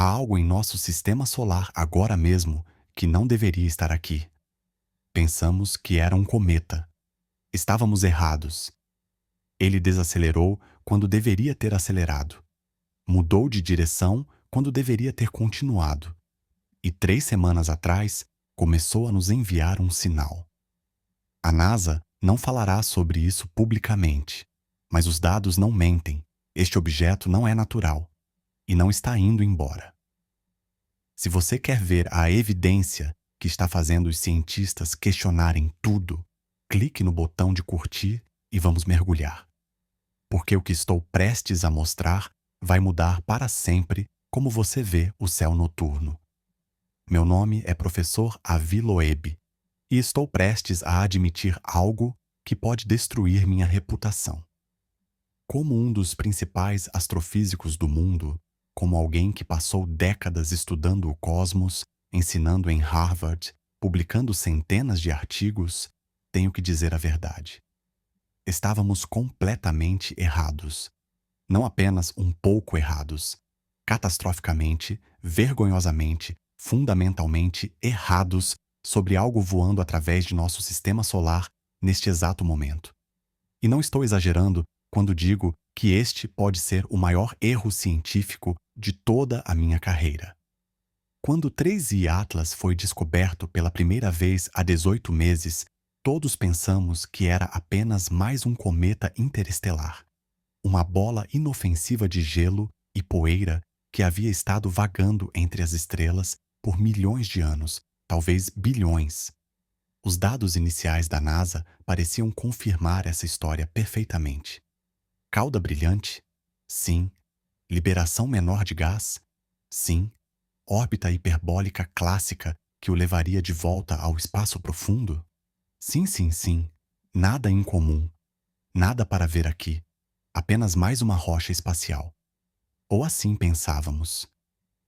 Há algo em nosso sistema solar agora mesmo que não deveria estar aqui. Pensamos que era um cometa. Estávamos errados. Ele desacelerou quando deveria ter acelerado. Mudou de direção quando deveria ter continuado. E 3 semanas atrás, começou a nos enviar um sinal. A NASA não falará sobre isso publicamente, mas os dados não mentem. Este objeto não é natural e não está indo embora. Se você quer ver a evidência que está fazendo os cientistas questionarem tudo, clique no botão de curtir e vamos mergulhar. Porque o que estou prestes a mostrar vai mudar para sempre como você vê o céu noturno. Meu nome é Professor Avi Loeb e estou prestes a admitir algo que pode destruir minha reputação. Como um dos principais astrofísicos do mundo, como alguém que passou décadas estudando o cosmos, ensinando em Harvard, publicando centenas de artigos, tenho que dizer a verdade. Estávamos completamente errados. Não apenas um pouco errados. Catastroficamente, vergonhosamente, fundamentalmente errados sobre algo voando através de nosso sistema solar neste exato momento. E não estou exagerando quando digo que este pode ser o maior erro científico de toda a minha carreira. Quando 3I Atlas foi descoberto pela primeira vez há 18 meses, todos pensamos que era apenas mais um cometa interestelar. Uma bola inofensiva de gelo e poeira que havia estado vagando entre as estrelas por milhões de anos, talvez bilhões. Os dados iniciais da NASA pareciam confirmar essa história perfeitamente. Cauda brilhante? Sim. Liberação menor de gás? Sim. Órbita hiperbólica clássica que o levaria de volta ao espaço profundo? Sim, sim, sim. Nada incomum. Nada para ver aqui. Apenas mais uma rocha espacial. Ou assim pensávamos.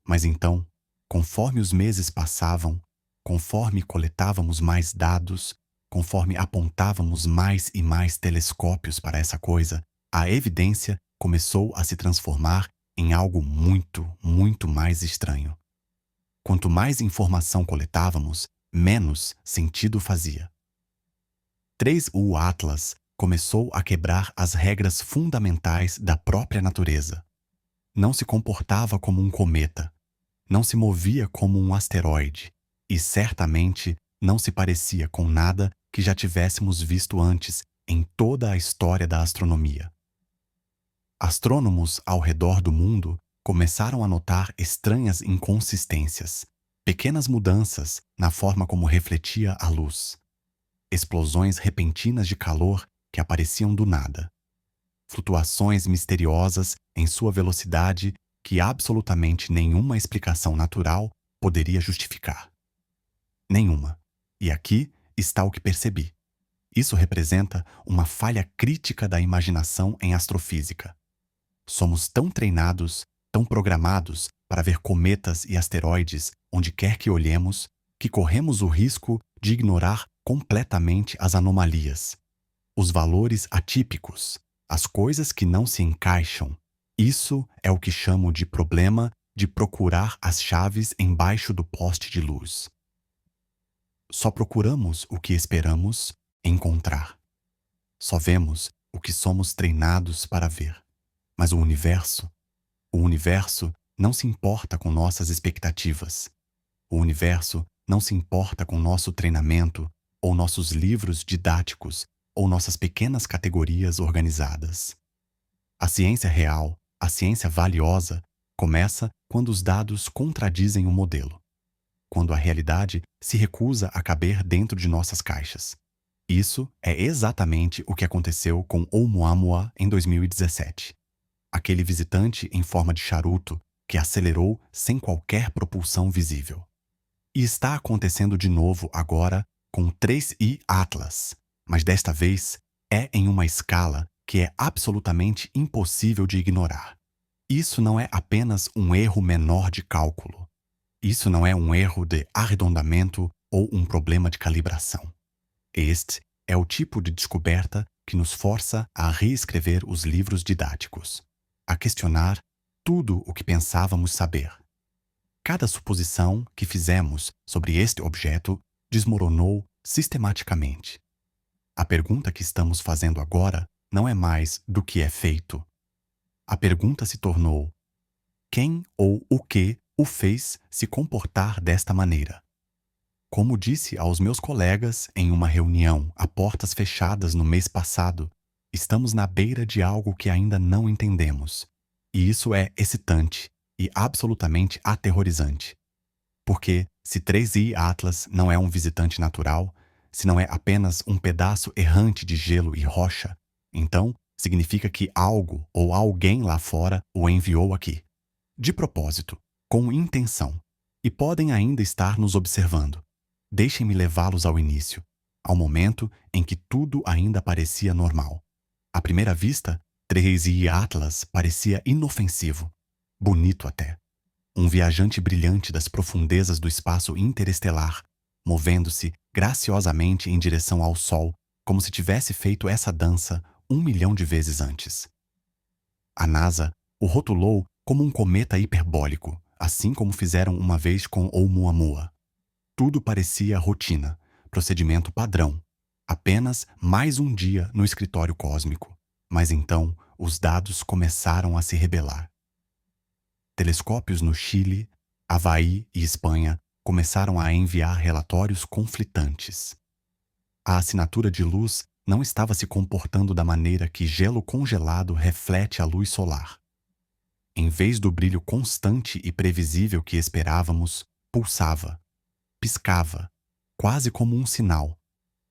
Mas então, conforme os meses passavam, conforme coletávamos mais dados, conforme apontávamos mais e mais telescópios para essa coisa, a evidência começou a se transformar em algo muito, muito mais estranho. Quanto mais informação coletávamos, menos sentido fazia. 3U Atlas começou a quebrar as regras fundamentais da própria natureza. Não se comportava como um cometa, não se movia como um asteroide e certamente não se parecia com nada que já tivéssemos visto antes em toda a história da astronomia. Astrônomos ao redor do mundo começaram a notar estranhas inconsistências, pequenas mudanças na forma como refletia a luz, explosões repentinas de calor que apareciam do nada, flutuações misteriosas em sua velocidade que absolutamente nenhuma explicação natural poderia justificar. Nenhuma. E aqui está o que percebi. Isso representa uma falha crítica da imaginação em astrofísica. Somos tão treinados, tão programados para ver cometas e asteroides onde quer que olhemos, que corremos o risco de ignorar completamente as anomalias, os valores atípicos, as coisas que não se encaixam. Isso é o que chamo de problema de procurar as chaves embaixo do poste de luz. Só procuramos o que esperamos encontrar. Só vemos o que somos treinados para ver. Mas o universo não se importa com nossas expectativas. O universo não se importa com nosso treinamento ou nossos livros didáticos ou nossas pequenas categorias organizadas. A ciência real, a ciência valiosa, começa quando os dados contradizem o modelo, quando a realidade se recusa a caber dentro de nossas caixas. Isso é exatamente o que aconteceu com Oumuamua em 2017. Aquele visitante em forma de charuto que acelerou sem qualquer propulsão visível. E está acontecendo de novo agora com 3I Atlas, mas desta vez é em uma escala que é absolutamente impossível de ignorar. Isso não é apenas um erro menor de cálculo. Isso não é um erro de arredondamento ou um problema de calibração. Este é o tipo de descoberta que nos força a reescrever os livros didáticos, a questionar tudo o que pensávamos saber. Cada suposição que fizemos sobre este objeto desmoronou sistematicamente. A pergunta que estamos fazendo agora não é mais do que é feito. A pergunta se tornou: quem ou o que o fez se comportar desta maneira? Como disse aos meus colegas em uma reunião a portas fechadas no mês passado, estamos na beira de algo que ainda não entendemos. E isso é excitante e absolutamente aterrorizante. Porque, se 3i Atlas não é um visitante natural, se não é apenas um pedaço errante de gelo e rocha, então significa que algo ou alguém lá fora o enviou aqui. De propósito, com intenção, e podem ainda estar nos observando. Deixem-me levá-los ao início, ao momento em que tudo ainda parecia normal. À primeira vista, 3i Atlas parecia inofensivo, bonito até. Um viajante brilhante das profundezas do espaço interestelar, movendo-se graciosamente em direção ao Sol, como se tivesse feito essa dança 1 milhão de vezes antes. A NASA o rotulou como um cometa hiperbólico, assim como fizeram uma vez com Oumuamua. Tudo parecia rotina, procedimento padrão, apenas mais um dia no escritório cósmico. Mas então os dados começaram a se rebelar. Telescópios no Chile, Havaí e Espanha começaram a enviar relatórios conflitantes. A assinatura de luz não estava se comportando da maneira que gelo congelado reflete a luz solar. Em vez do brilho constante e previsível que esperávamos, pulsava, piscava, quase como um sinal,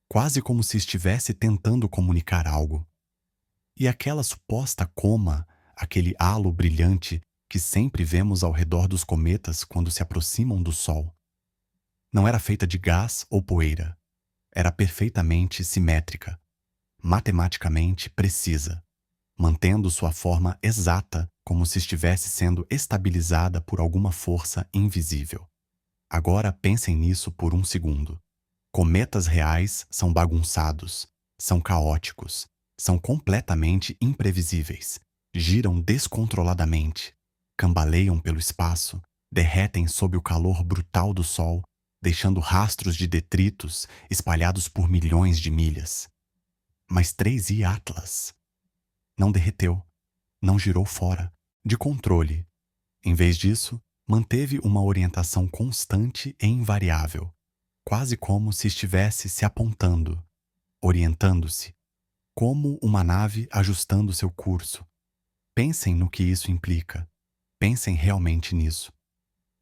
quase como se estivesse tentando comunicar algo. E aquela suposta coma, aquele halo brilhante que sempre vemos ao redor dos cometas quando se aproximam do Sol, não era feita de gás ou poeira. Era perfeitamente simétrica, matematicamente precisa, mantendo sua forma exata como se estivesse sendo estabilizada por alguma força invisível. Agora pensem nisso por um segundo. Cometas reais são bagunçados, são caóticos, são completamente imprevisíveis, giram descontroladamente, cambaleiam pelo espaço, derretem sob o calor brutal do Sol, deixando rastros de detritos espalhados por milhões de milhas. Mas 3i Atlas não derreteu, não girou fora, de controle. Em vez disso, manteve uma orientação constante e invariável, quase como se estivesse se apontando, orientando-se, como uma nave ajustando seu curso. Pensem no que isso implica. Pensem realmente nisso.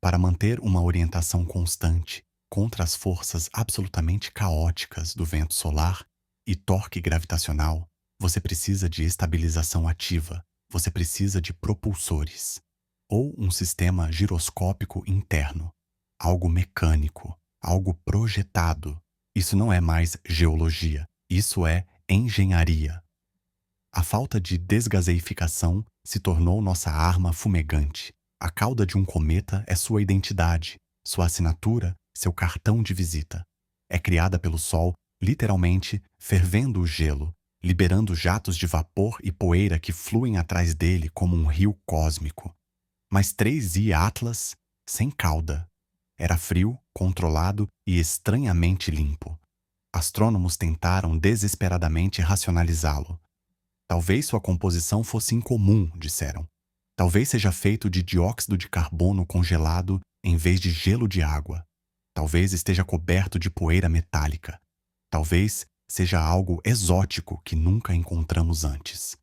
Para manter uma orientação constante contra as forças absolutamente caóticas do vento solar e torque gravitacional, você precisa de estabilização ativa, você precisa de propulsores, ou um sistema giroscópico interno, algo mecânico, algo projetado. Isso não é mais geologia, isso é engenharia. A falta de desgaseificação se tornou nossa arma fumegante. A cauda de um cometa é sua identidade, sua assinatura, seu cartão de visita. É criada pelo Sol, literalmente fervendo o gelo, liberando jatos de vapor e poeira que fluem atrás dele como um rio cósmico. Mas 3i Atlas, sem cauda. Era frio, controlado e estranhamente limpo. Astrônomos tentaram desesperadamente racionalizá-lo. Talvez sua composição fosse incomum, disseram. Talvez seja feito de dióxido de carbono congelado em vez de gelo de água. Talvez esteja coberto de poeira metálica. Talvez seja algo exótico que nunca encontramos antes.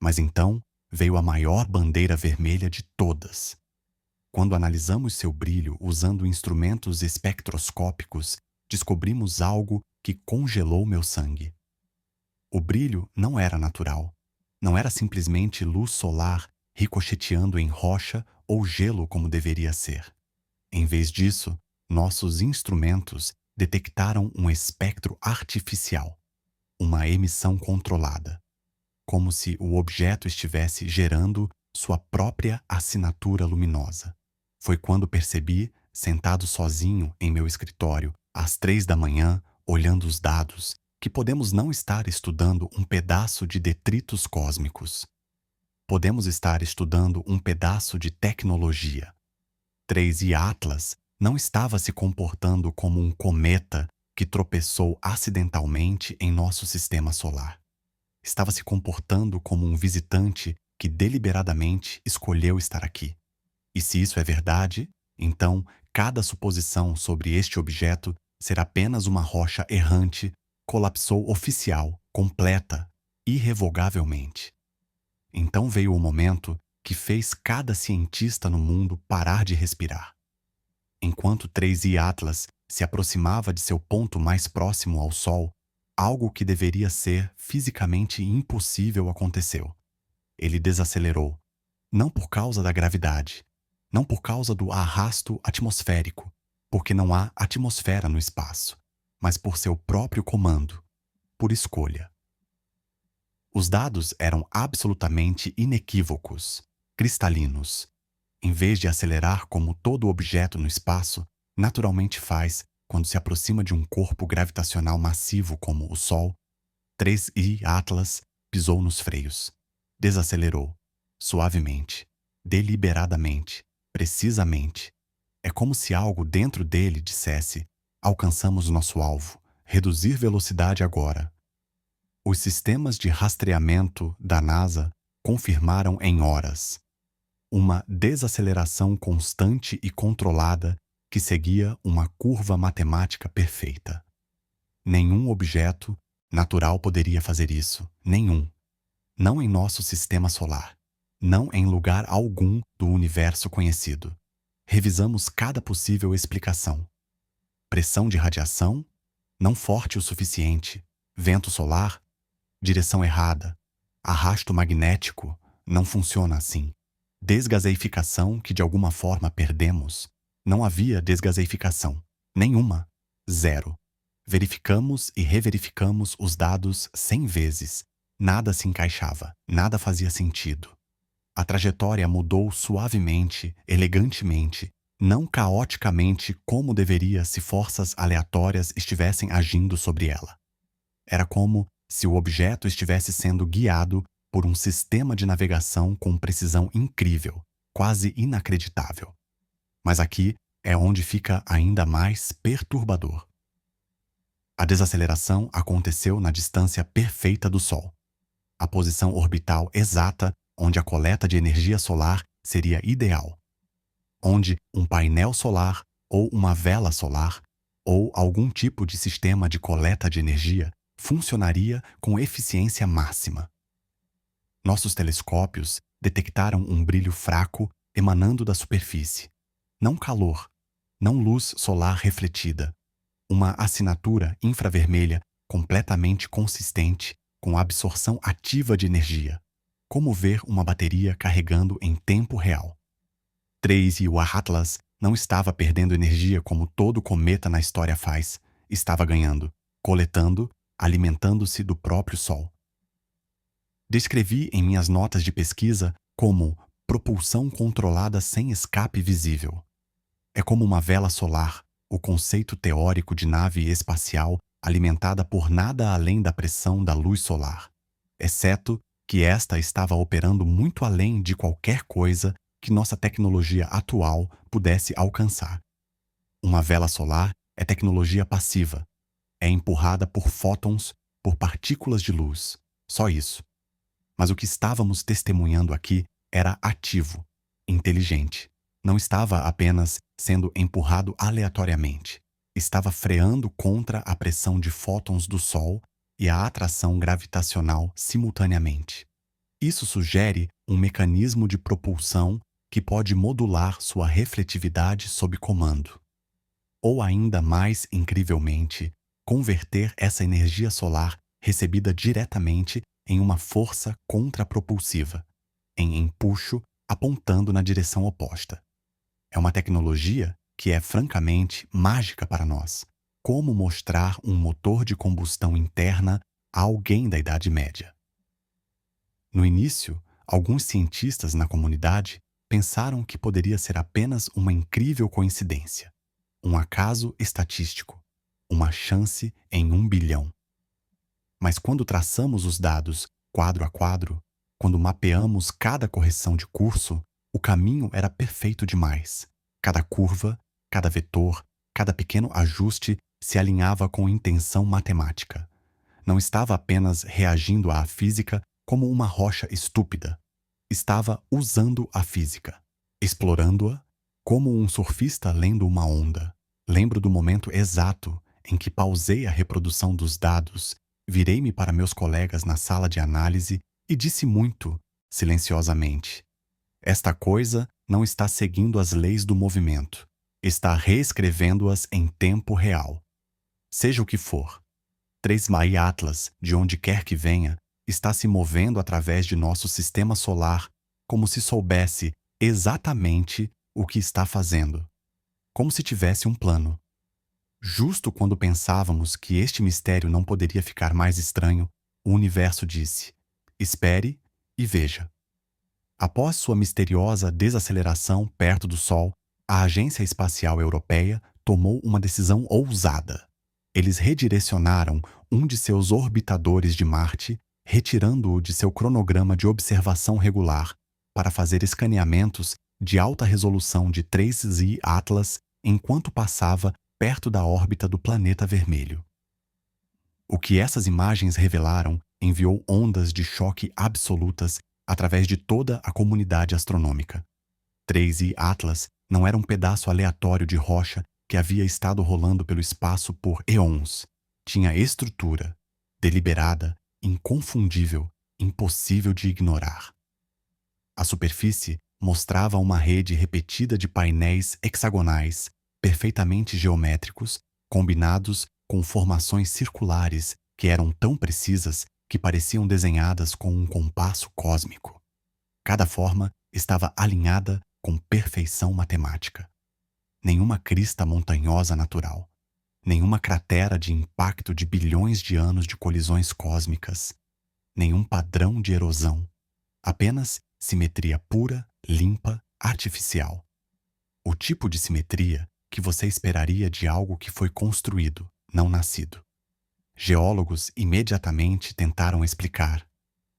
Mas então veio a maior bandeira vermelha de todas. Quando analisamos seu brilho usando instrumentos espectroscópicos, descobrimos algo que congelou meu sangue. O brilho não era natural. Não era simplesmente luz solar ricocheteando em rocha ou gelo como deveria ser. Em vez disso, nossos instrumentos detectaram um espectro artificial, uma emissão controlada, como se o objeto estivesse gerando sua própria assinatura luminosa. Foi quando percebi, sentado sozinho em meu escritório, às 3 da manhã, olhando os dados, que podemos não estar estudando um pedaço de detritos cósmicos. Podemos estar estudando um pedaço de tecnologia. 3 e Atlas não estava se comportando como um cometa que tropeçou acidentalmente em nosso sistema solar. Estava se comportando como um visitante que deliberadamente escolheu estar aqui. E se isso é verdade, então cada suposição sobre este objeto ser apenas uma rocha errante colapsou oficial, completa, irrevogavelmente. Então veio o momento que fez cada cientista no mundo parar de respirar. Enquanto 3I Atlas se aproximava de seu ponto mais próximo ao Sol, algo que deveria ser fisicamente impossível aconteceu. Ele desacelerou, não por causa da gravidade, não por causa do arrasto atmosférico, porque não há atmosfera no espaço, mas por seu próprio comando, por escolha. Os dados eram absolutamente inequívocos, cristalinos. Em vez de acelerar como todo objeto no espaço naturalmente faz quando se aproxima de um corpo gravitacional massivo como o Sol, 3I Atlas pisou nos freios. Desacelerou, suavemente, deliberadamente, precisamente. É como se algo dentro dele dissesse: alcançamos nosso alvo, reduzir velocidade agora. Os sistemas de rastreamento da NASA confirmaram em horas uma desaceleração constante e controlada que seguia uma curva matemática perfeita. Nenhum objeto natural poderia fazer isso, nenhum. Não em nosso sistema solar, não em lugar algum do universo conhecido. Revisamos cada possível explicação. Pressão de radiação? Não forte o suficiente. Vento solar? Direção errada. Arrasto magnético? Não funciona assim. Desgaseificação que de alguma forma perdemos? Não havia desgaseificação. Nenhuma. Zero. Verificamos e reverificamos os dados 100 vezes. Nada se encaixava, nada fazia sentido. A trajetória mudou suavemente, elegantemente, não caoticamente como deveria se forças aleatórias estivessem agindo sobre ela. Era como se o objeto estivesse sendo guiado por um sistema de navegação com precisão incrível, quase inacreditável. Mas aqui é onde fica ainda mais perturbador. A desaceleração aconteceu na distância perfeita do Sol, a posição orbital exata onde a coleta de energia solar seria ideal, onde um painel solar ou uma vela solar ou algum tipo de sistema de coleta de energia funcionaria com eficiência máxima. Nossos telescópios detectaram um brilho fraco emanando da superfície. Não calor, não luz solar refletida. Uma assinatura infravermelha completamente consistente com absorção ativa de energia. Como ver uma bateria carregando em tempo real. 3 e o Atlas não estava perdendo energia como todo cometa na história faz. Estava ganhando, coletando, alimentando-se do próprio Sol. Descrevi em minhas notas de pesquisa como propulsão controlada sem escape visível. É como uma vela solar, o conceito teórico de nave espacial alimentada por nada além da pressão da luz solar, exceto que esta estava operando muito além de qualquer coisa que nossa tecnologia atual pudesse alcançar. Uma vela solar é tecnologia passiva. É empurrada por fótons, por partículas de luz. Só isso. Mas o que estávamos testemunhando aqui era ativo, inteligente. Não estava apenas sendo empurrado aleatoriamente. Estava freando contra a pressão de fótons do Sol e a atração gravitacional simultaneamente. Isso sugere um mecanismo de propulsão que pode modular sua refletividade sob comando. Ou ainda mais incrivelmente, converter essa energia solar recebida diretamente em uma força contrapropulsiva, em empuxo apontando na direção oposta. É uma tecnologia que é francamente mágica para nós. Como mostrar um motor de combustão interna a alguém da Idade Média? No início, alguns cientistas na comunidade pensaram que poderia ser apenas uma incrível coincidência, um acaso estatístico, uma chance em 1 bilhão. Mas quando traçamos os dados quadro a quadro, quando mapeamos cada correção de curso, o caminho era perfeito demais. Cada curva, cada vetor, cada pequeno ajuste se alinhava com intenção matemática. Não estava apenas reagindo à física como uma rocha estúpida. Estava usando a física, explorando-a como um surfista lendo uma onda. Lembro do momento exato em que pausei a reprodução dos dados, virei-me para meus colegas na sala de análise e disse muito, silenciosamente: esta coisa não está seguindo as leis do movimento. Está reescrevendo-as em tempo real. Seja o que for, 3 Atlas, de onde quer que venha, está se movendo através de nosso sistema solar como se soubesse exatamente o que está fazendo. Como se tivesse um plano. Justo quando pensávamos que este mistério não poderia ficar mais estranho, o universo disse: espere e veja. Após sua misteriosa desaceleração perto do Sol, a Agência Espacial Europeia tomou uma decisão ousada. Eles redirecionaram um de seus orbitadores de Marte, retirando-o de seu cronograma de observação regular, para fazer escaneamentos de alta resolução de 3Z Atlas enquanto passava perto da órbita do planeta vermelho. O que essas imagens revelaram enviou ondas de choque absolutas através de toda a comunidade astronômica. 3I Atlas não era um pedaço aleatório de rocha que havia estado rolando pelo espaço por eons. Tinha estrutura, deliberada, inconfundível, impossível de ignorar. A superfície mostrava uma rede repetida de painéis hexagonais, perfeitamente geométricos, combinados com formações circulares que eram tão precisas que pareciam desenhadas com um compasso cósmico. Cada forma estava alinhada com perfeição matemática. Nenhuma crista montanhosa natural, nenhuma cratera de impacto de bilhões de anos de colisões cósmicas, nenhum padrão de erosão, apenas simetria pura, limpa, artificial. O tipo de simetria que você esperaria de algo que foi construído, não nascido. Geólogos imediatamente tentaram explicar.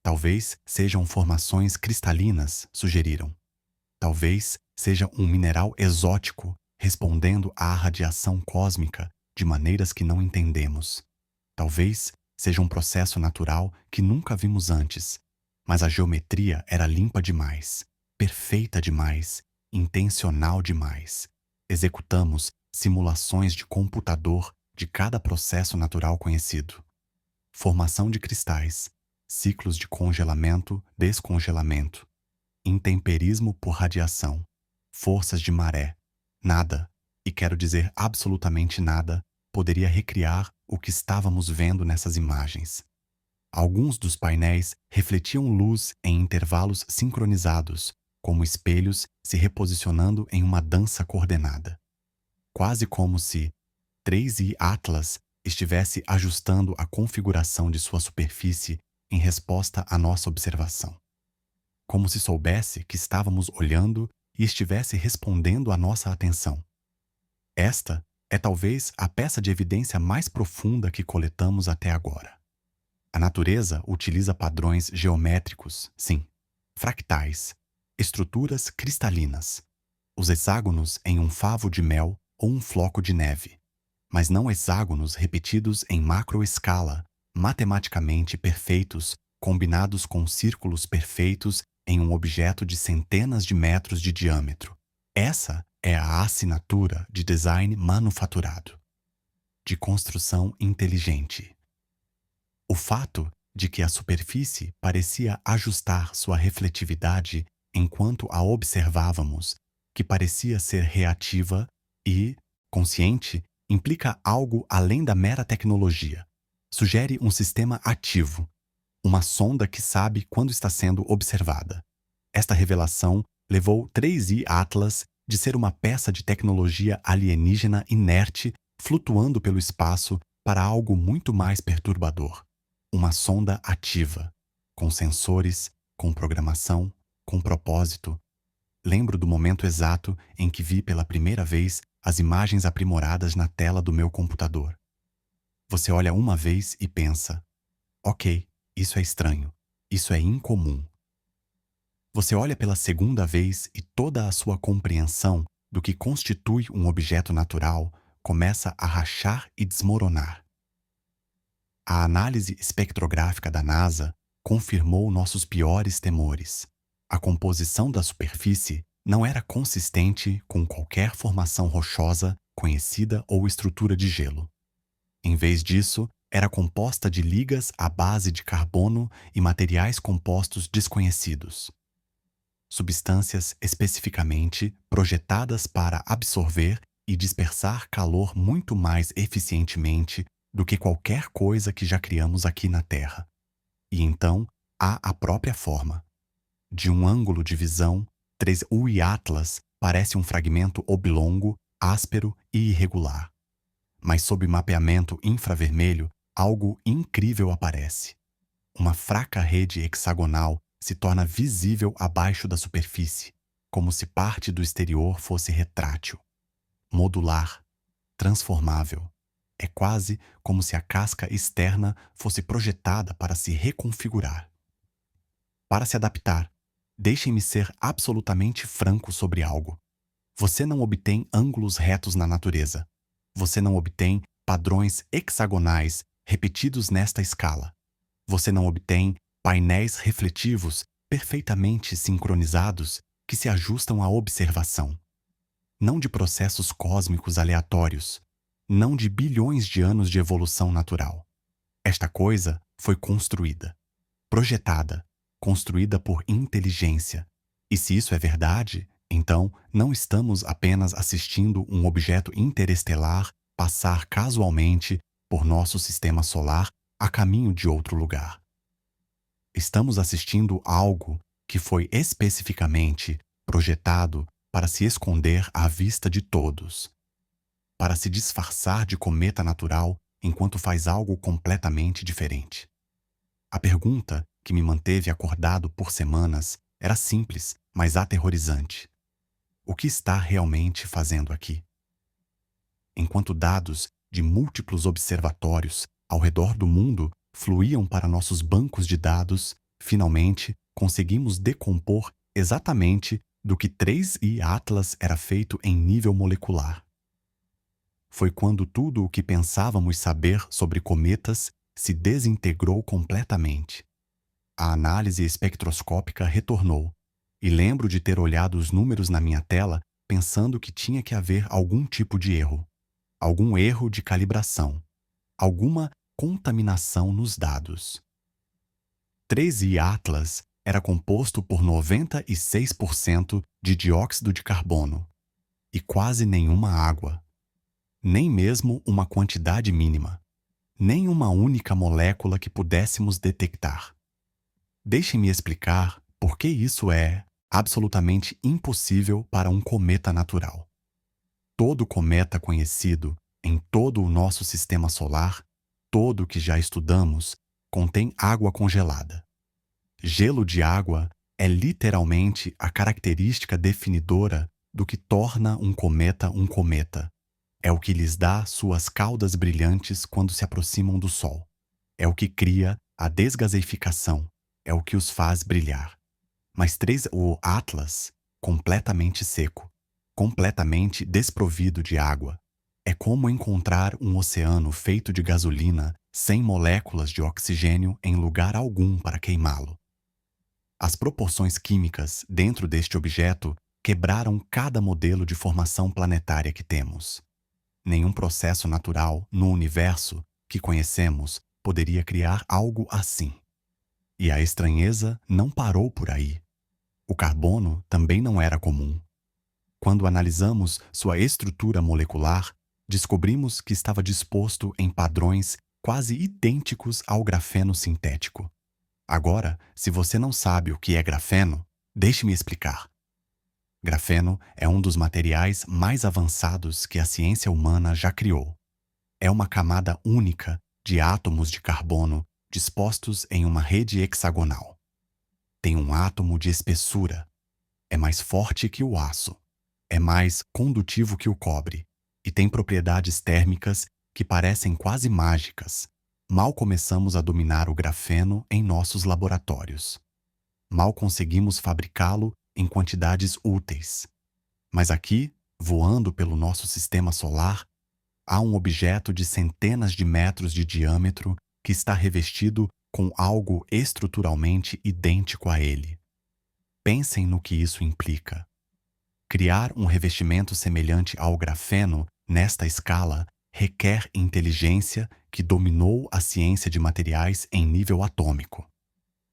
Talvez sejam formações cristalinas, sugeriram. Talvez seja um mineral exótico respondendo à radiação cósmica de maneiras que não entendemos. Talvez seja um processo natural que nunca vimos antes, mas a geometria era limpa demais, perfeita demais, intencional demais. Executamos simulações de computador de cada processo natural conhecido. Formação de cristais, ciclos de congelamento, descongelamento, intemperismo por radiação, forças de maré. Nada, e quero dizer absolutamente nada, poderia recriar o que estávamos vendo nessas imagens. Alguns dos painéis refletiam luz em intervalos sincronizados, como espelhos se reposicionando em uma dança coordenada. Quase como se 3I Atlas estivesse ajustando a configuração de sua superfície em resposta à nossa observação. Como se soubesse que estávamos olhando e estivesse respondendo à nossa atenção. Esta é talvez a peça de evidência mais profunda que coletamos até agora. A natureza utiliza padrões geométricos, sim, fractais, estruturas cristalinas, os hexágonos em um favo de mel ou um floco de neve, mas não hexágonos repetidos em macroescala, matematicamente perfeitos, combinados com círculos perfeitos em um objeto de centenas de metros de diâmetro. Essa é a assinatura de design manufaturado, de construção inteligente. O fato de que a superfície parecia ajustar sua refletividade enquanto a observávamos, que parecia ser reativa e consciente, implica algo além da mera tecnologia. Sugere um sistema ativo, uma sonda que sabe quando está sendo observada. Esta revelação levou 3I Atlas de ser uma peça de tecnologia alienígena inerte flutuando pelo espaço para algo muito mais perturbador. Uma sonda ativa, com sensores, com programação, com propósito. Lembro do momento exato em que vi pela primeira vez as imagens aprimoradas na tela do meu computador. Você olha uma vez e pensa: ok, isso é estranho, isso é incomum. Você olha pela segunda vez e toda a sua compreensão do que constitui um objeto natural começa a rachar e desmoronar. A análise espectrográfica da NASA confirmou nossos piores temores. A composição da superfície não era consistente com qualquer formação rochosa conhecida ou estrutura de gelo. Em vez disso, era composta de ligas à base de carbono e materiais compostos desconhecidos. Substâncias especificamente projetadas para absorver e dispersar calor muito mais eficientemente do que qualquer coisa que já criamos aqui na Terra. E então há a própria forma. De um ângulo de visão, 3I Atlas parece um fragmento oblongo, áspero e irregular. Mas sob mapeamento infravermelho, algo incrível aparece. Uma fraca rede hexagonal se torna visível abaixo da superfície, como se parte do exterior fosse retrátil. Modular, transformável. É quase como se a casca externa fosse projetada para se reconfigurar. Para se adaptar, deixem-me ser absolutamente franco sobre algo. Você não obtém ângulos retos na natureza. Você não obtém padrões hexagonais repetidos nesta escala. Você não obtém painéis refletivos perfeitamente sincronizados que se ajustam à observação. Não de processos cósmicos aleatórios, não de bilhões de anos de evolução natural. Esta coisa foi construída, projetada, construída por inteligência. E se isso é verdade, então não estamos apenas assistindo um objeto interestelar passar casualmente por nosso sistema solar a caminho de outro lugar. Estamos assistindo algo que foi especificamente projetado para se esconder à vista de todos, para se disfarçar de cometa natural enquanto faz algo completamente diferente. A pergunta que me manteve acordado por semanas era simples, mas aterrorizante. O que está realmente fazendo aqui? Enquanto dados de múltiplos observatórios ao redor do mundo fluíam para nossos bancos de dados, finalmente conseguimos decompor exatamente do que 3I Atlas era feito em nível molecular. Foi quando tudo o que pensávamos saber sobre cometas se desintegrou completamente. A análise espectroscópica retornou, e lembro de ter olhado os números na minha tela pensando que tinha que haver algum tipo de erro. Algum erro de calibração, alguma contaminação nos dados. 3I Atlas era composto por 96% de dióxido de carbono e quase nenhuma água, nem mesmo uma quantidade mínima, nem uma única molécula que pudéssemos detectar. Deixe-me explicar por que isso é absolutamente impossível para um cometa natural. Todo cometa conhecido em todo o nosso sistema solar, todo que já estudamos, contém água congelada. Gelo de água é literalmente a característica definidora do que torna um cometa um cometa. É o que lhes dá suas caudas brilhantes quando se aproximam do Sol. É o que cria a desgaseificação. É o que os faz brilhar. Mas o Atlas, completamente seco, completamente desprovido de água. É como encontrar um oceano feito de gasolina sem moléculas de oxigênio em lugar algum para queimá-lo. As proporções químicas dentro deste objeto quebraram cada modelo de formação planetária que temos. Nenhum processo natural no universo que conhecemos poderia criar algo assim. E a estranheza não parou por aí. O carbono também não era comum. Quando analisamos sua estrutura molecular, descobrimos que estava disposto em padrões quase idênticos ao grafeno sintético. Agora, se você não sabe o que é grafeno, deixe-me explicar. Grafeno é um dos materiais mais avançados que a ciência humana já criou. É uma camada única de átomos de carbono dispostos em uma rede hexagonal. Tem um átomo de espessura. É mais forte que o aço. É mais condutivo que o cobre. E tem propriedades térmicas que parecem quase mágicas. Mal começamos a dominar o grafeno em nossos laboratórios. Mal conseguimos fabricá-lo em quantidades úteis. Mas aqui Voando pelo nosso sistema solar, há um objeto de centenas de metros de diâmetro que está revestido com algo estruturalmente idêntico a ele. Pensem no que isso implica. Criar um revestimento semelhante ao grafeno nesta escala requer inteligência que dominou a ciência de materiais em nível atômico.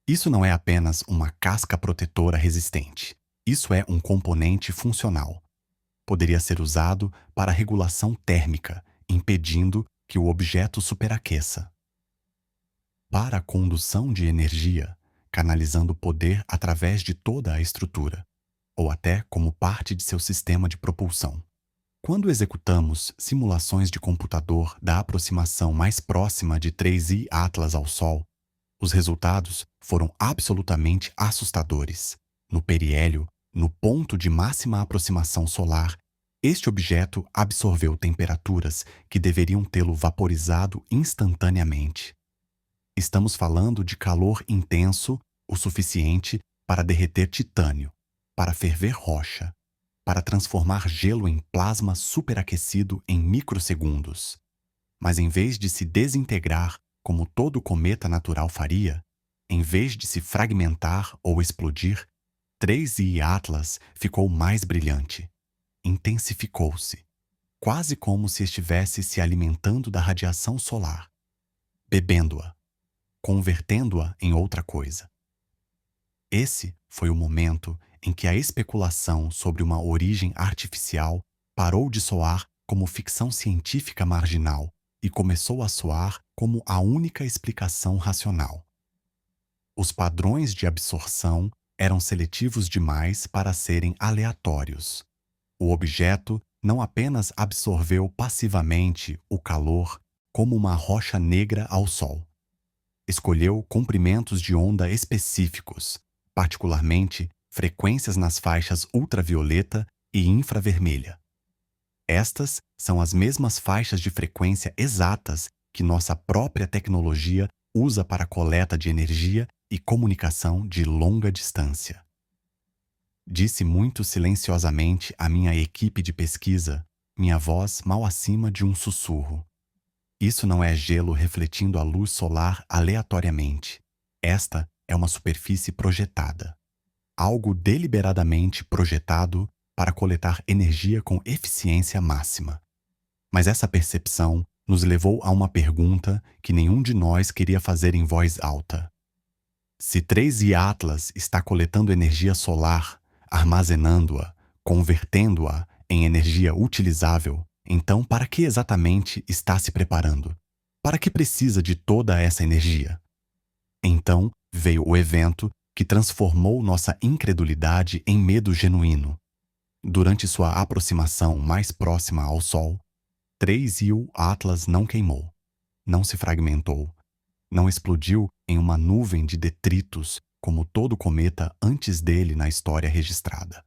Isso não é apenas uma casca protetora resistente. Isso é um componente funcional. Poderia ser usado para regulação térmica, impedindo que o objeto superaqueça. Para a condução de energia, canalizando poder através de toda a estrutura, ou até como parte de seu sistema de propulsão. Quando executamos simulações de computador da aproximação mais próxima de 3I Atlas ao Sol, os resultados foram absolutamente assustadores. No periélio, no ponto de máxima aproximação solar, este objeto absorveu temperaturas que deveriam tê-lo vaporizado instantaneamente. Estamos falando de calor intenso o suficiente para derreter titânio, para ferver rocha, para transformar gelo em plasma superaquecido em microsegundos. Mas em vez de se desintegrar como todo cometa natural faria, em vez de se fragmentar ou explodir, 3I Atlas ficou mais brilhante. Intensificou-se, quase como se estivesse se alimentando da radiação solar, bebendo-a, convertendo-a em outra coisa. Esse foi o momento em que a especulação sobre uma origem artificial parou de soar como ficção científica marginal e começou a soar como a única explicação racional. Os padrões de absorção eram seletivos demais para serem aleatórios. O objeto não apenas absorveu passivamente o calor como uma rocha negra ao sol. Escolheu comprimentos de onda específicos, particularmente frequências nas faixas ultravioleta e infravermelha. Estas são as mesmas faixas de frequência exatas que nossa própria tecnologia usa para coleta de energia e comunicação de longa distância. Disse muito silenciosamente à minha equipe de pesquisa, minha voz mal acima de um sussurro. Isso não é gelo refletindo a luz solar aleatoriamente. Esta é uma superfície projetada. Algo deliberadamente projetado para coletar energia com eficiência máxima. Mas essa percepção nos levou a uma pergunta que nenhum de nós queria fazer em voz alta. Se 3I Atlas está coletando energia solar, armazenando-a, convertendo-a em energia utilizável, então para que exatamente está se preparando? Para que precisa de toda essa energia? Então veio o evento que transformou nossa incredulidade em medo genuíno. Durante sua aproximação mais próxima ao Sol, 3I Atlas não queimou, não se fragmentou, não explodiu em uma nuvem de detritos como todo cometa antes dele na história registrada.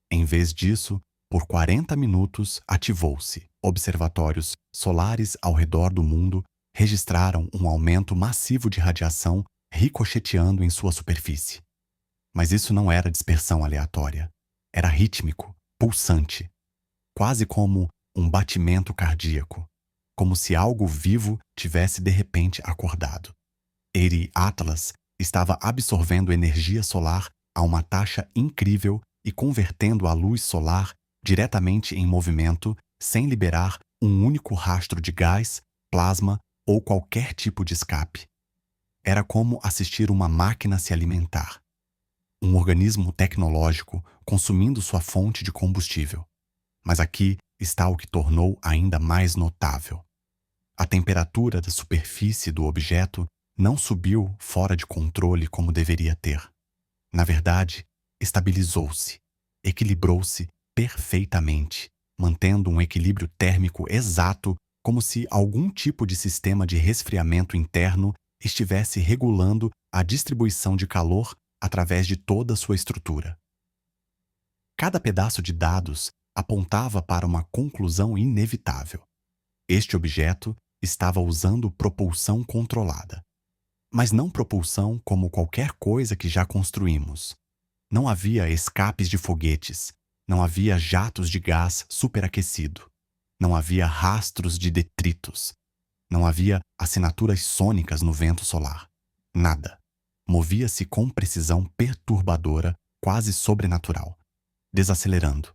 Em vez disso, por 40 minutos ativou-se. Observatórios solares ao redor do mundo registraram um aumento massivo de radiação ricocheteando em sua superfície. Mas isso não era dispersão aleatória. Era rítmico, pulsante, quase como um batimento cardíaco, como se algo vivo tivesse de repente acordado. 3I Atlas estava absorvendo energia solar a uma taxa incrível e convertendo a luz solar diretamente em movimento sem liberar um único rastro de gás, plasma ou qualquer tipo de escape. Era como assistir uma máquina se alimentar. Um organismo tecnológico consumindo sua fonte de combustível. Mas aqui está o que tornou ainda mais notável. A temperatura da superfície do objeto não subiu fora de controle como deveria ter. Na verdade, estabilizou-se, equilibrou-se perfeitamente, mantendo um equilíbrio térmico exato, como se algum tipo de sistema de resfriamento interno estivesse regulando a distribuição de calor através de toda sua estrutura. Cada pedaço de dados apontava para uma conclusão inevitável. Este objeto estava usando propulsão controlada. Mas não propulsão como qualquer coisa que já construímos. Não havia escapes de foguetes, Não havia jatos de gás superaquecido. Não havia rastros de detritos. Não havia assinaturas sônicas no vento solar. Nada. Movia-se com precisão perturbadora, quase sobrenatural, desacelerando,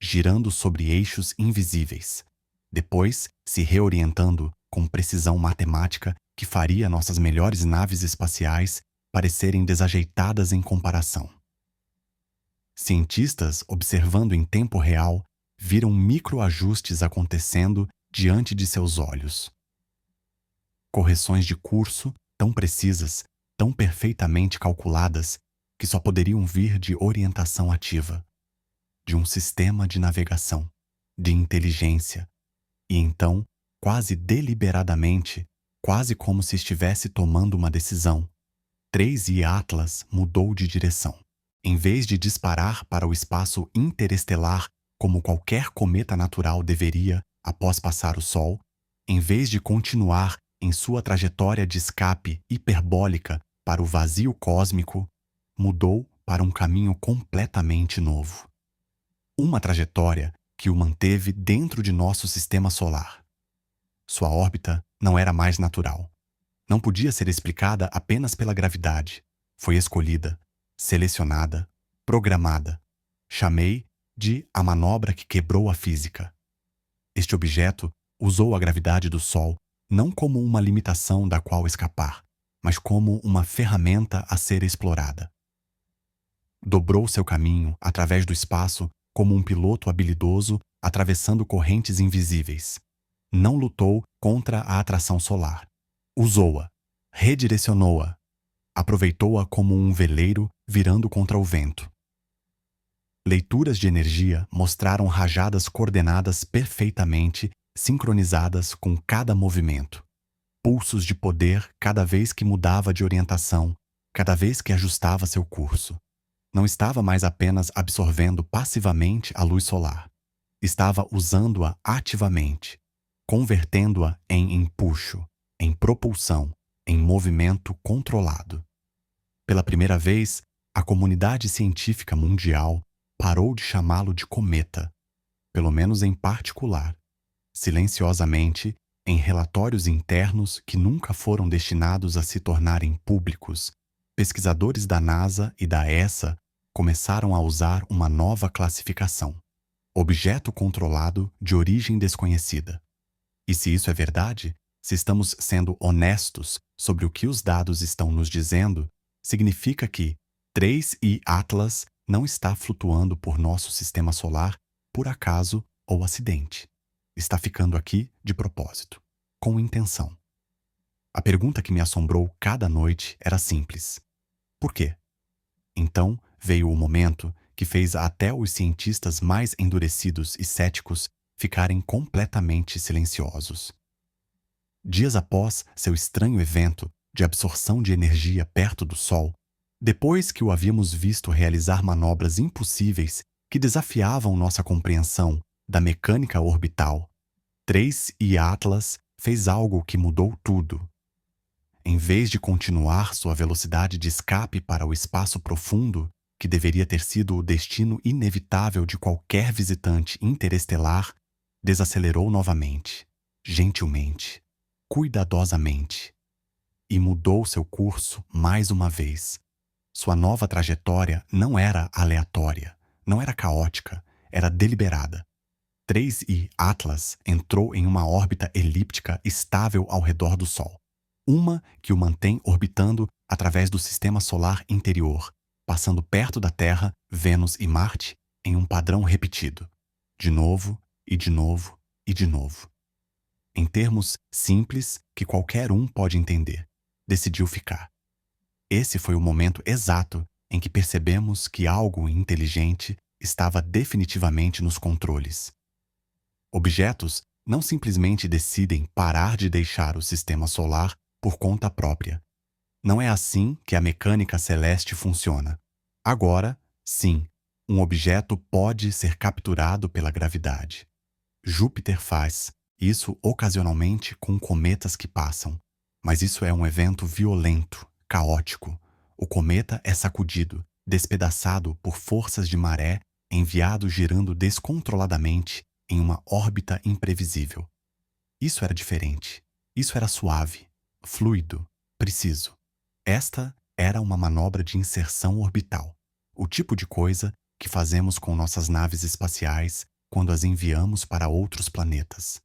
girando sobre eixos invisíveis, depois se reorientando com precisão matemática que faria nossas melhores naves espaciais parecerem desajeitadas em comparação. Cientistas, observando em tempo real, viram microajustes acontecendo diante de seus olhos. Correções de curso tão precisas, tão perfeitamente calculadas, que só poderiam vir de orientação ativa, de um sistema de navegação, de inteligência, e então, quase deliberadamente, quase como se estivesse tomando uma decisão, 3I Atlas mudou de direção. Em vez de disparar para o espaço interestelar como qualquer cometa natural deveria após passar o Sol, em vez de continuar em sua trajetória de escape hiperbólica para o vazio cósmico, mudou para um caminho completamente novo. Uma trajetória que o manteve dentro de nosso sistema solar. Sua órbita não era mais natural. Não podia ser explicada apenas pela gravidade. Foi escolhida, selecionada, programada. Chamei de a manobra que quebrou a física. Este objeto usou a gravidade do Sol não como uma limitação da qual escapar, mas como uma ferramenta a ser explorada. Dobrou seu caminho através do espaço como um piloto habilidoso atravessando correntes invisíveis. Não lutou contra a atração solar. Usou-a, redirecionou-a, aproveitou-a como um veleiro virando contra o vento. Leituras de energia mostraram rajadas coordenadas perfeitamente sincronizadas com cada movimento. Pulsos de poder cada vez que mudava de orientação, cada vez que ajustava seu curso. Não estava mais apenas absorvendo passivamente a luz solar. Estava usando-a ativamente, convertendo-a em empuxo, em propulsão, em movimento controlado. Pela primeira vez, a comunidade científica mundial parou de chamá-lo de cometa, pelo menos em particular, silenciosamente, em relatórios internos que nunca foram destinados a se tornarem públicos. Pesquisadores da NASA e da ESA começaram a usar uma nova classificação: objeto controlado de origem desconhecida. E se isso é verdade, se estamos sendo honestos sobre o que os dados estão nos dizendo, significa que 3I Atlas não está flutuando por nosso sistema solar por acaso ou acidente. Está ficando aqui de propósito, com intenção. A pergunta que me assombrou cada noite era simples: por quê? Então veio o momento que fez até os cientistas mais endurecidos e céticos ficarem completamente silenciosos. Dias após seu estranho evento de absorção de energia perto do Sol, depois que o havíamos visto realizar manobras impossíveis que desafiavam nossa compreensão da mecânica orbital, 3I Atlas fez algo que mudou tudo. Em vez de continuar sua velocidade de escape para o espaço profundo, que deveria ter sido o destino inevitável de qualquer visitante interestelar, desacelerou novamente, gentilmente, cuidadosamente, e mudou seu curso mais uma vez. Sua nova trajetória não era aleatória, não era caótica, era deliberada. 3I Atlas entrou em uma órbita elíptica estável ao redor do Sol. Uma que o mantém orbitando através do sistema solar interior, passando perto da Terra, Vênus e Marte em um padrão repetido. De novo, e de novo, e de novo. Em termos simples que qualquer um pode entender, decidiu ficar. Esse foi o momento exato em que percebemos que algo inteligente estava definitivamente nos controles. Objetos não simplesmente decidem parar de deixar o sistema solar por conta própria. Não é assim que a mecânica celeste funciona. Agora, sim, um objeto pode ser capturado pela gravidade. Júpiter faz isso ocasionalmente com cometas que passam, mas isso é um evento violento, caótico. O cometa é sacudido, despedaçado por forças de maré enviado girando descontroladamente em uma órbita imprevisível. Isso era diferente. Isso era suave, fluido, preciso. Esta era uma manobra de inserção orbital, o tipo de coisa que fazemos com nossas naves espaciais quando as enviamos para outros planetas.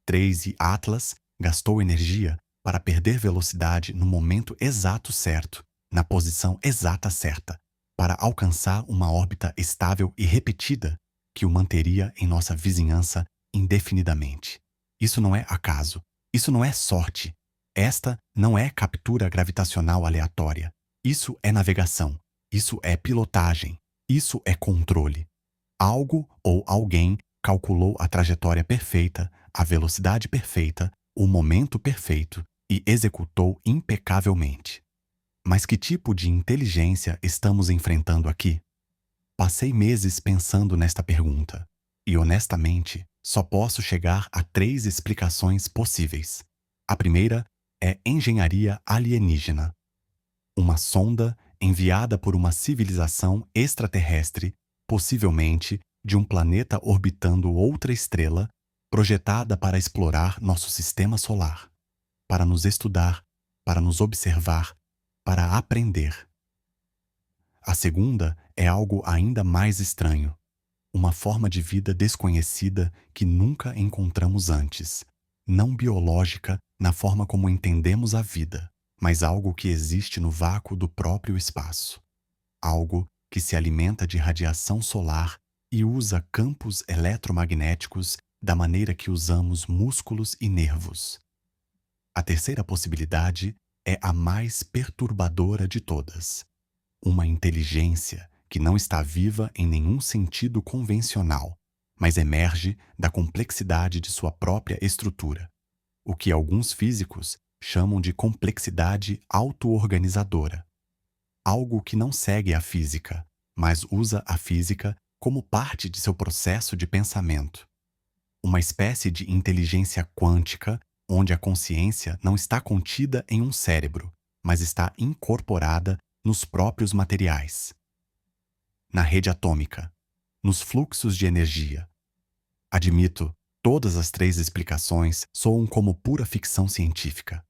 Trace Atlas gastou energia para perder velocidade no momento exato certo, na posição exata certa, para alcançar uma órbita estável e repetida que o manteria em nossa vizinhança indefinidamente. Isso não é acaso. Isso não é sorte. Esta não é captura gravitacional aleatória. Isso é navegação. Isso é pilotagem. Isso é controle. Algo ou alguém calculou a trajetória perfeita, a velocidade perfeita, o momento perfeito e executou impecavelmente. Mas que tipo de inteligência estamos enfrentando aqui? Passei meses pensando nesta pergunta, e honestamente, só posso chegar a 3 explicações possíveis. A primeira é engenharia alienígena. Uma sonda enviada por uma civilização extraterrestre, possivelmente de um planeta orbitando outra estrela, projetada para explorar nosso sistema solar, para nos estudar, para nos observar, para aprender. A segunda é algo ainda mais estranho. Uma forma de vida desconhecida que nunca encontramos antes. Não biológica na forma como entendemos a vida, mas algo que existe no vácuo do próprio espaço. Algo que se alimenta de radiação solar e usa campos eletromagnéticos da maneira que usamos músculos e nervos. A terceira possibilidade é a mais perturbadora de todas. Uma inteligência que não está viva em nenhum sentido convencional, mas emerge da complexidade de sua própria estrutura, o que alguns físicos chamam de complexidade auto-organizadora. Algo que não segue a física, mas usa a física como parte de seu processo de pensamento. Uma espécie de inteligência quântica onde a consciência não está contida em um cérebro, mas está incorporada nos próprios materiais, na rede atômica, nos fluxos de energia. Admito, todas as 3 explicações soam como pura ficção científica,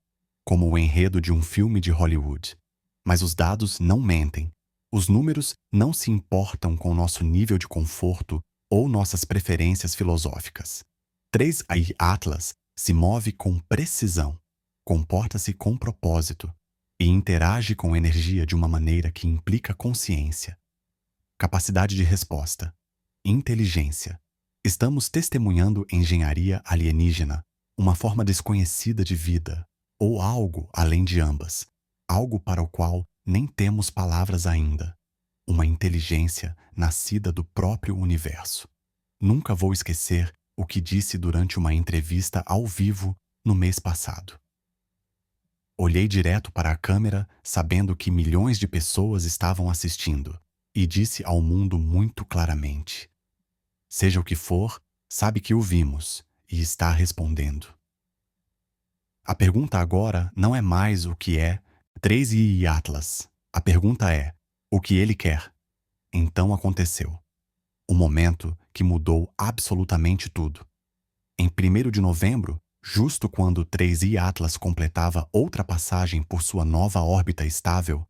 como o enredo de um filme de Hollywood. Mas os dados não mentem. Os números não se importam com nosso nível de conforto ou nossas preferências filosóficas. Trace Atlas se move com precisão, comporta-se com propósito e interage com energia de uma maneira que implica consciência, capacidade de resposta, inteligência. Estamos testemunhando engenharia alienígena, uma forma desconhecida de vida, ou algo além de ambas, algo para o qual nem temos palavras ainda, uma inteligência nascida do próprio universo. Nunca vou esquecer o que disse durante uma entrevista ao vivo no mês passado. Olhei direto para a câmera, sabendo que milhões de pessoas estavam assistindo, e disse ao mundo muito claramente: seja o que for, sabe que o vimos e está respondendo. A pergunta agora não é mais o que é Trace Atlas. A pergunta é: o que ele quer? Então aconteceu. O momento que mudou absolutamente tudo. Em 1º de novembro, justo quando Trace Atlas completava outra passagem por sua nova órbita estável,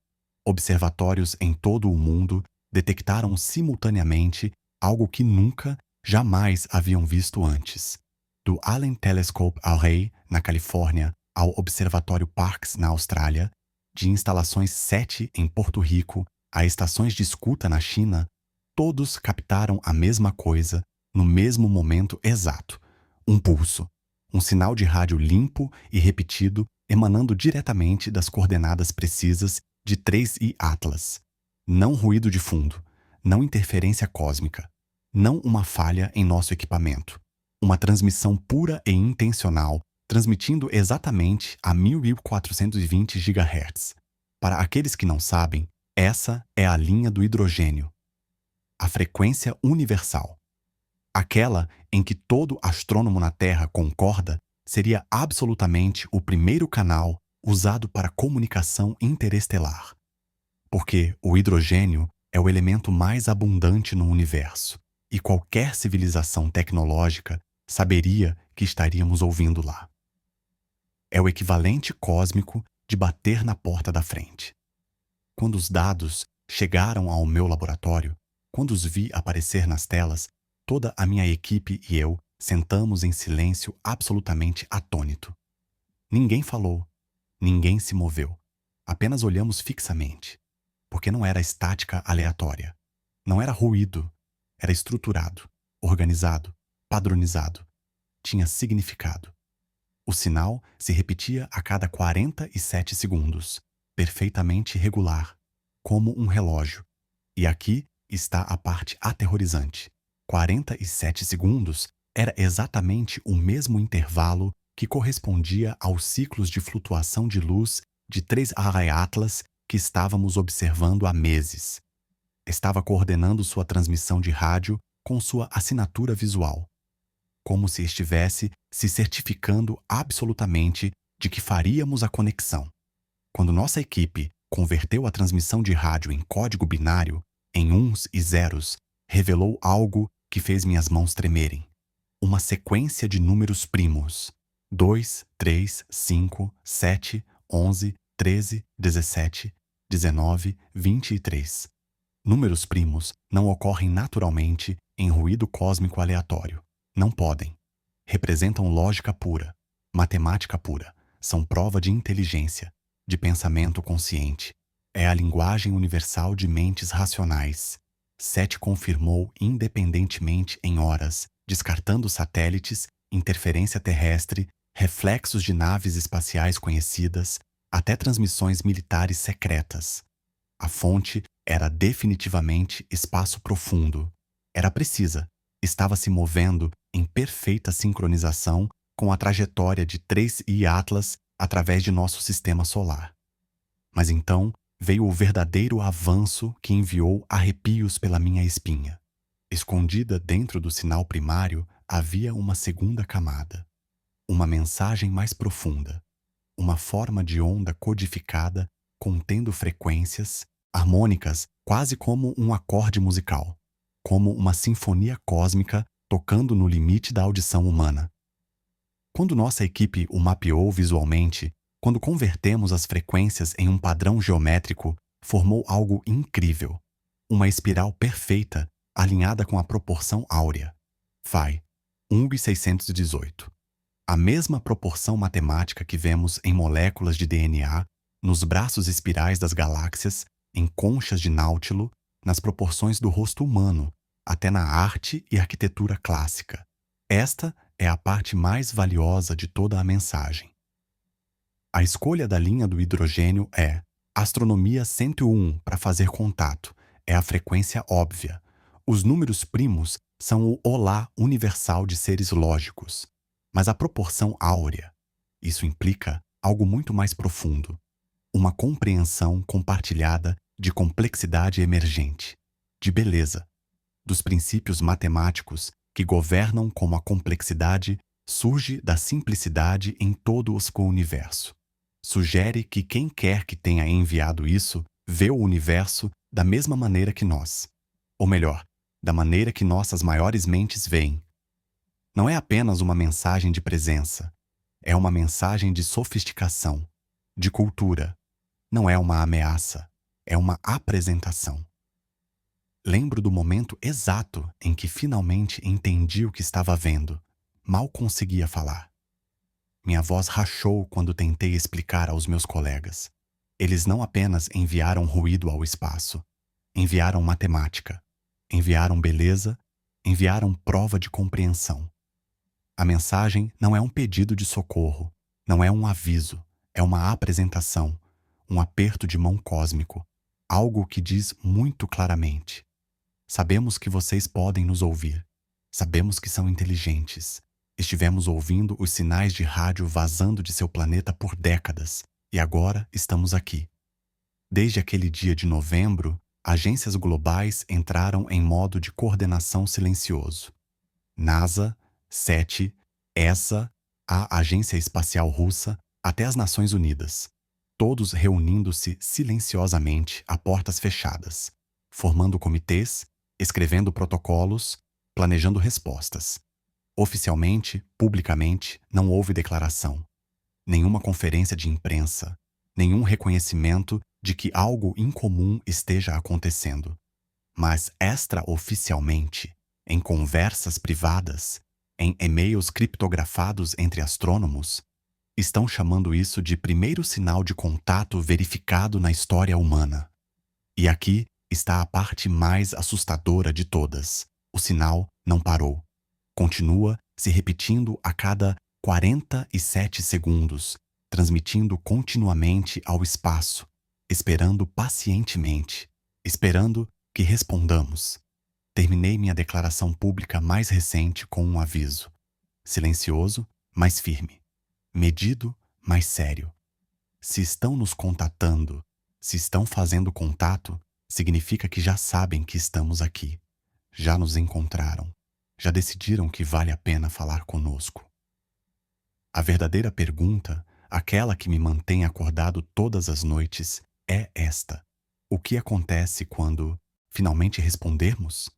observatórios em todo o mundo detectaram simultaneamente algo que nunca, jamais haviam visto antes. Do Allen Telescope Array, na Califórnia, ao Observatório Parkes, na Austrália, de instalações SETI em Porto Rico a estações de escuta na China, todos captaram a mesma coisa no mesmo momento exato. Um pulso, um sinal de rádio limpo e repetido emanando diretamente das coordenadas precisas de Trace Atlas. Não ruído de fundo, não interferência cósmica, não uma falha em nosso equipamento. Uma transmissão pura e intencional, transmitindo exatamente a 1420 GHz. Para aqueles que não sabem, essa é a linha do hidrogênio, a frequência universal. Aquela em que todo astrônomo na Terra concorda seria absolutamente o primeiro canal usado para comunicação interestelar. Porque o hidrogênio É o elemento mais abundante no universo, e qualquer civilização tecnológica saberia que estaríamos ouvindo lá. É o equivalente cósmico de bater na porta da frente. Quando os dados chegaram ao meu laboratório, quando os vi aparecer nas telas, toda a minha equipe e eu sentamos em silêncio absolutamente atônito. Ninguém falou, ninguém se moveu. Apenas olhamos fixamente, porque não era estática aleatória. Não era ruído, era estruturado, organizado, padronizado. Tinha significado. O sinal se repetia a cada 47 segundos, perfeitamente regular, como um relógio. E aqui está a parte aterrorizante. 47 segundos era exatamente o mesmo intervalo que correspondia aos ciclos de flutuação de luz de 3 Array Atlas que estávamos observando há meses. Estava coordenando sua transmissão de rádio com sua assinatura visual, como se estivesse se certificando absolutamente de que faríamos a conexão. Quando nossa equipe converteu a transmissão de rádio em código binário, em uns e zeros, revelou algo que fez minhas mãos tremerem. Uma sequência de números primos. 2, 3, 5, 7, 11, 13, 17, 19, 23. Números primos não ocorrem naturalmente em ruído cósmico aleatório. Não podem. Representam lógica pura, matemática pura. São prova de inteligência, de pensamento consciente. É a linguagem universal de mentes racionais. SET confirmou independentemente em horas, descartando satélites, interferência terrestre, reflexos de naves espaciais conhecidas, até transmissões militares secretas. A fonte era definitivamente espaço profundo. Era precisa. Estava se movendo em perfeita sincronização com a trajetória de 3I Atlas através de nosso sistema solar. Mas então veio o verdadeiro avanço que enviou arrepios pela minha espinha. Escondida dentro do sinal primário havia uma segunda camada. Uma mensagem mais profunda. Uma forma de onda codificada contendo frequências harmônicas, quase como um acorde musical, como uma sinfonia cósmica tocando no limite da audição humana. Quando nossa equipe o mapeou visualmente, quando convertemos as frequências em um padrão geométrico, formou algo incrível. Uma espiral perfeita, alinhada com a proporção áurea. Phi, 1/618. A mesma proporção matemática que vemos em moléculas de DNA, nos braços espirais das galáxias, em conchas de Náutilo, nas proporções do rosto humano, até na arte e arquitetura clássica. Esta é a parte mais valiosa de toda a mensagem. A escolha da linha do hidrogênio é astronomia 101 para fazer contato, é a frequência óbvia. Os números primos são o olá universal de seres lógicos. Mas a proporção áurea, isso implica algo muito mais profundo. Uma compreensão compartilhada de complexidade emergente, de beleza, dos princípios matemáticos que governam como a complexidade surge da simplicidade em todo o universo. Sugere que quem quer que tenha enviado isso vê o universo da mesma maneira que nós. Ou melhor, da maneira que nossas maiores mentes veem. Não é apenas uma mensagem de presença, é uma mensagem de sofisticação, de cultura. Não é uma ameaça, é uma apresentação. Lembro do momento exato em que finalmente entendi o que estava vendo. Mal conseguia falar. Minha voz rachou quando tentei explicar aos meus colegas. Eles não apenas enviaram ruído ao espaço, enviaram matemática, enviaram beleza, enviaram prova de compreensão. A mensagem não é um pedido de socorro, não é um aviso, é uma apresentação, um aperto de mão cósmico, algo que diz muito claramente: sabemos que vocês podem nos ouvir, sabemos que são inteligentes. Estivemos ouvindo os sinais de rádio vazando de seu planeta por décadas, e agora estamos aqui. Desde aquele dia de novembro, agências globais entraram em modo de coordenação silencioso. NASA, SET, ESA, a Agência Espacial Russa, até as Nações Unidas. Todos reunindo-se silenciosamente a portas fechadas. formando comitês, escrevendo protocolos, planejando respostas. Oficialmente, publicamente, não houve declaração, nenhuma conferência de imprensa, nenhum reconhecimento de que algo incomum esteja acontecendo. Mas extraoficialmente, em conversas privadas, em e-mails criptografados entre astrônomos, estão chamando isso de primeiro sinal de contato verificado na história humana. E aqui está a parte mais assustadora de todas. O sinal não parou. Continua se repetindo a cada 47 segundos, transmitindo continuamente ao espaço, esperando pacientemente, esperando que respondamos. Terminei minha declaração pública mais recente com um aviso. Silencioso, mas firme. Medido, mas sério. Se estão nos contatando, se estão fazendo contato, significa que já sabem que estamos aqui. Já nos encontraram. Já decidiram que vale a pena falar conosco. A verdadeira pergunta, aquela que me mantém acordado todas as noites, é esta: o que acontece quando finalmente respondermos?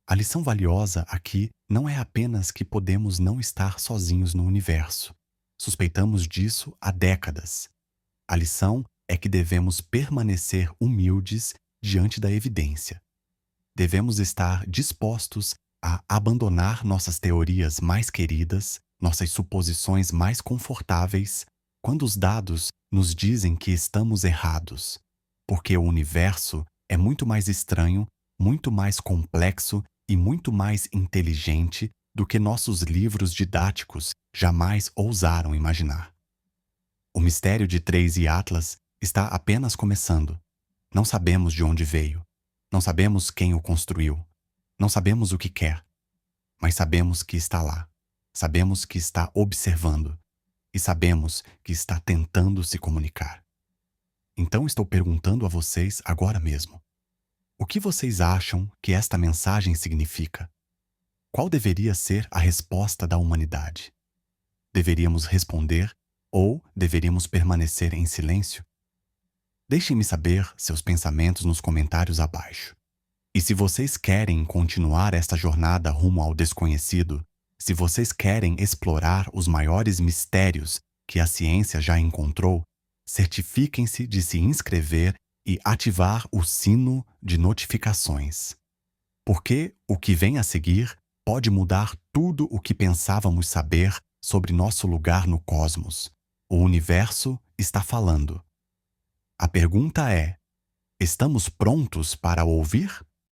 A lição valiosa aqui não é apenas que podemos não estar sozinhos no universo. Suspeitamos disso há décadas. A lição é que devemos permanecer humildes diante da evidência. Devemos estar dispostos a abandonar nossas teorias mais queridas, nossas suposições mais confortáveis, quando os dados nos dizem que estamos errados, porque o universo é muito mais estranho, muito mais complexo e muito mais inteligente do que nossos livros didáticos jamais ousaram imaginar. O mistério de Threis e Atlas está apenas começando. Não sabemos de onde veio. Não sabemos quem o construiu. Não sabemos o que quer. Mas sabemos que está lá. Sabemos que está observando. E sabemos que está tentando se comunicar. Então estou perguntando a vocês agora mesmo: o que vocês acham que esta mensagem significa? Qual deveria ser a resposta da humanidade? Deveríamos responder ou deveríamos permanecer em silêncio? Deixem-me saber seus pensamentos nos comentários abaixo. E se vocês querem continuar esta jornada rumo ao desconhecido, se vocês querem explorar os maiores mistérios que a ciência já encontrou, certifiquem-se de se inscrever e ativar o sino de notificações. Porque o que vem a seguir pode mudar tudo o que pensávamos saber sobre nosso lugar no cosmos. O universo está falando. A pergunta é: estamos prontos para ouvir?